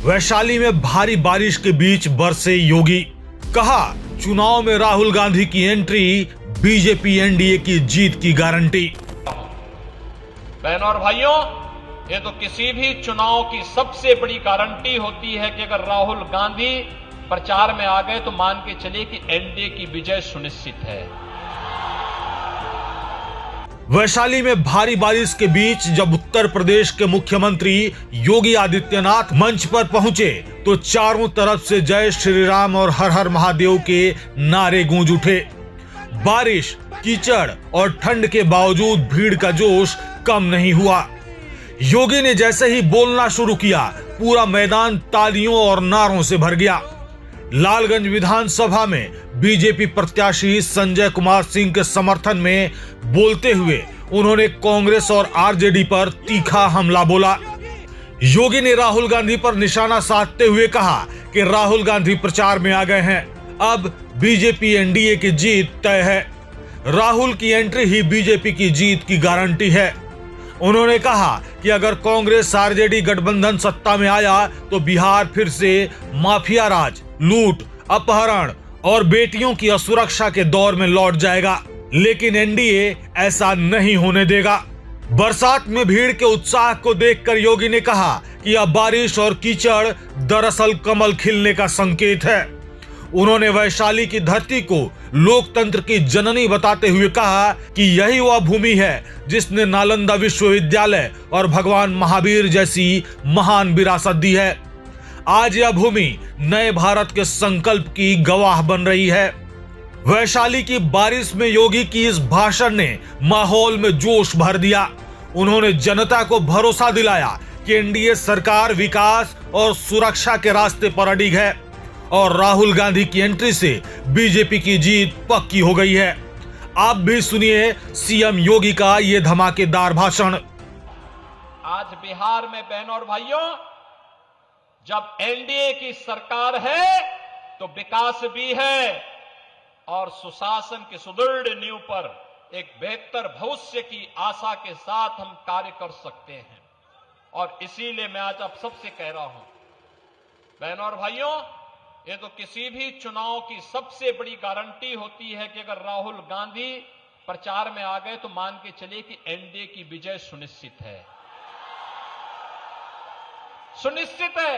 वैशाली में भारी बारिश के बीच बरसे योगी। कहा, चुनाव में राहुल गांधी की एंट्री बीजेपी एनडीए की जीत की गारंटी। बहनों और भाइयों, ये तो किसी भी चुनाव की सबसे बड़ी गारंटी होती है कि अगर राहुल गांधी प्रचार में आ गए तो मान के चलिए कि एनडीए की विजय सुनिश्चित है। वैशाली में भारी बारिश के बीच जब उत्तर प्रदेश के मुख्यमंत्री योगी आदित्यनाथ मंच पर पहुंचे तो चारों तरफ से जय श्री राम और हर हर महादेव के नारे गूंज उठे। बारिश, कीचड़ और ठंड के बावजूद भीड़ का जोश कम नहीं हुआ। योगी ने जैसे ही बोलना शुरू किया, पूरा मैदान तालियों और नारों से भर गया। लालगंज विधानसभा में बीजेपी प्रत्याशी संजय कुमार सिंह के समर्थन में बोलते हुए उन्होंने कांग्रेस और आरजेडी पर तीखा हमला बोला। योगी ने राहुल गांधी पर निशाना साधते हुए कहा कि राहुल गांधी प्रचार में आ गए हैं, अब बीजेपी एनडीए की जीत तय है। राहुल की एंट्री ही बीजेपी की जीत की गारंटी है। उन्होंने कहा कि अगर कांग्रेस आरजेडी गठबंधन सत्ता में आया तो बिहार फिर से माफिया राज, लूट, अपहरण और बेटियों की असुरक्षा के दौर में लौट जाएगा, लेकिन एनडीए ऐसा नहीं होने देगा। बरसात में भीड़ के उत्साह को देखकर योगी ने कहा कि यह बारिश और कीचड़ दरअसल कमल खिलने का संकेत है। उन्होंने वैशाली की धरती को लोकतंत्र की जननी बताते हुए कहा कि यही वह भूमि है जिसने नालंदा विश्वविद्यालय और भगवान महावीर जैसी महान विरासत दी है। आज यह भूमि नए भारत के संकल्प की गवाह बन रही है। वैशाली की बारिश में योगी की इस भाषण ने माहौल में जोश भर दिया। उन्होंने जनता को भरोसा दिलाया कि एनडीए सरकार विकास और सुरक्षा के रास्ते पर अडिग है और राहुल गांधी की एंट्री से बीजेपी की जीत पक्की हो गई है। आप भी सुनिए सीएम योगी का ये धमाकेदार भाषण। आज बिहार में बहनों और भाइयों, जब एनडीए की सरकार है तो विकास भी है और सुशासन की सुदृढ़ नींव पर एक बेहतर भविष्य की आशा के साथ हम कार्य कर सकते हैं। और इसीलिए मैं आज आप सबसे कह रहा हूं, बहनों और भाइयों, ये तो किसी भी चुनाव की सबसे बड़ी गारंटी होती है कि अगर राहुल गांधी प्रचार में आ गए तो मान के चलिए कि एनडीए की विजय सुनिश्चित है। सुनिश्चित है।